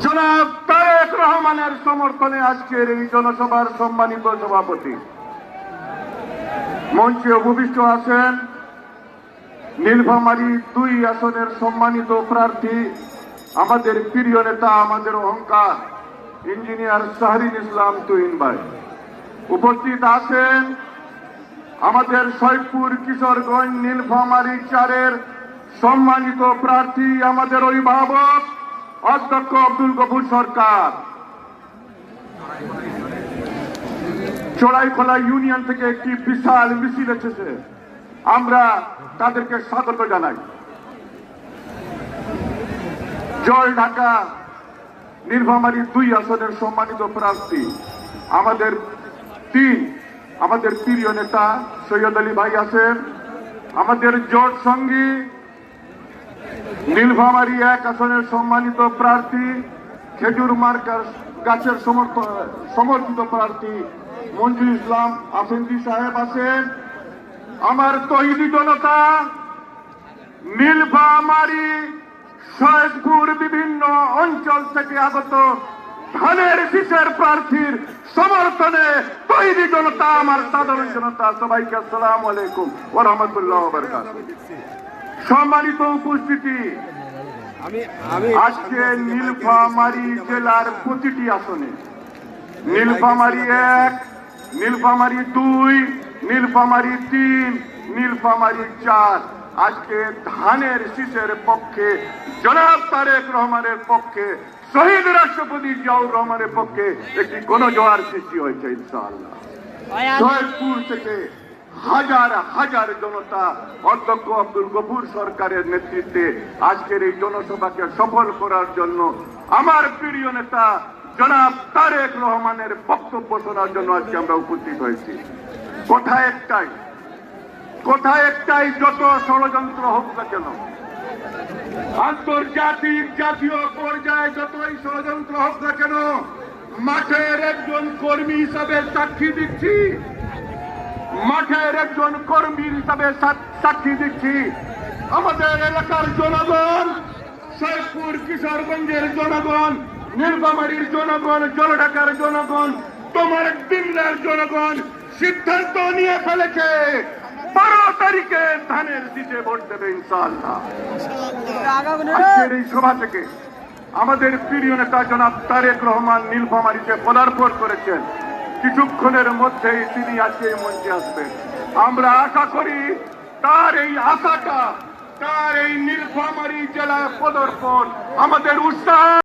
জনাব তারেক রহমানের সমর্থনে আজকের এই জনসভার সম্মানিত সভাপতি মঞ্চে উপবিষ্ট আছেন নীলফামারী 2 আসনের সম্মানিত প্রার্থী, আমাদের প্রিয় নেতা, আমাদের অহংকার ইঞ্জিনিয়ার শাহরিন ইসলাম তুহিন ভাই। উপস্থিত আছেন আমাদের সৈয়দপুর কিশোরগঞ্জ নীলফামারী 4-এর সম্মানিত প্রার্থী, আমাদের অভিভাবক অধ্যক্ষ আব্দুল গফুর সরকার। চড়াইখোলা ইউনিয়ন থেকে একটি বিশাল মিছিল এসেছে, আমরা তাদেরকে স্বাগত জানাই। জয় ঢাকা নীলফামারী 2 আসনের সম্মানিত প্রার্থী, আমাদের প্রিয় নেতা সৈয়দ আলী ভাই আছেন, আমাদের জোট সঙ্গী নীলফামারী 1 আসনের সম্মানিত প্রার্থী, খেজুর মার্কার গাছের সমর্থিত প্রার্থী মঞ্জুর ইসলাম আফেন্দি সাহেব আছেন। আমার তৌহিদি জনতা নীলফামারী সৈয়দপুর বিভিন্ন অঞ্চল থেকে আগত ধানের শীষের প্রার্থীর সমর্থনে তৌহিদি জনতা, আমার সাধারণ জনতা, সবাইকে আসসালামু আলাইকুম ওয়া রাহমাতুল্লাহি ওয়া বারাকাতুহু। সম্মানিত উপস্থিতি, আজকে নীলফামারী জেলার প্রতিটি আসনে নীলফামারী 1, নীলফামারী 2, নীলফামারী 3, নীলফামারী 4 আজকে ধানের শীষের পক্ষে, জনাব তারেক রহমানের পক্ষে, শহীদ রাষ্ট্রপতি জিয়াউর রহমানের পক্ষে একটি গণজোয়ার সৃষ্টি হয়েছে ইনশাআল্লাহ। সৈয়দপুর থেকে হাজার হাজার জনতা অধ্যক্ষ আব্দুল গফুর সরকারের নেতৃত্বে আজকের এই জনসভাকে সফল করার জন্য আমার প্রিয় নেতা জনাব তারেক রহমানের বক্তব্য শোনার জন্য আজকে আমরা উপস্থিত হয়েছি। কথা একটাই, যত ষড়যন্ত্র হোক না কেন, আন্তর্জাতিক জাতীয় পর্যায়ে যতই ষড়যন্ত্র হোক না কেন, মাঠের একজন কর্মী হিসাবে সাক্ষী দিচ্ছি, আমাদের এলাকার জনগণ, সৈয়দপুর কিশোরগঞ্জের জনগণ, নীলফামারীর জনগণ, জলঢাকার জনগণ, তোমার দিল্লার জনগণ সিদ্ধান্ত নিয়ে ফেলেছে 12 তারিখে ধানের শীষে ভোট দেবে ইনশাআল্লাহ। আজকের এই সভা থেকে আমাদের প্রিয় নেতা জনাব তারেক রহমান নীলফামারীতে পদার্পণ করেছেন, কিছুক্ষণের মধ্যেই তিনি আজকে মঞ্চে আসবেন। আমরা আশা করি তার এই আশাটা, তার এই নীলফামারী জেলায় পদার্পণ আমাদের উৎসাহ